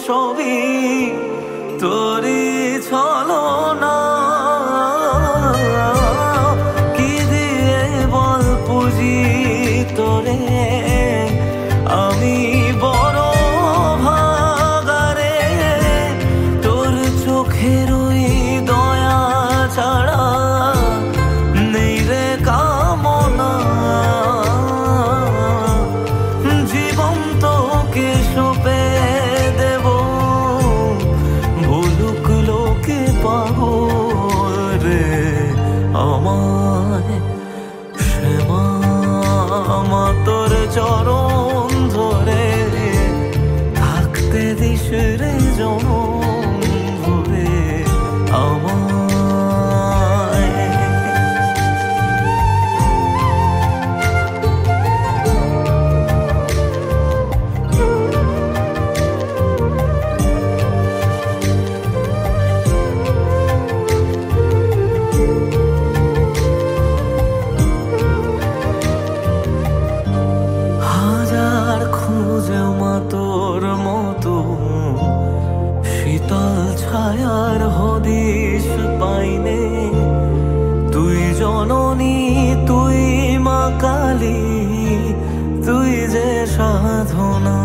সবই তোরই ছলনা। কি দিয়ে বল পুজি তোরে, আমি বড় ভাগারে। তোর চোখের ওই দয়া ছাড়া নেই রে কামনা। জীবন তোকে সঁপে দেব, ভুলুক লোকে পাগল রে আমায়। শ্যামা মা তোর চরণ ধরে থাকতে দিস রে জনম ভরে আমায়। হাজার খুঁজে মা তোর মতো শীতল ছায়ার হদিশ পাইনে। তুই জননী, তুই মা কালী, তুই যে সাধনা।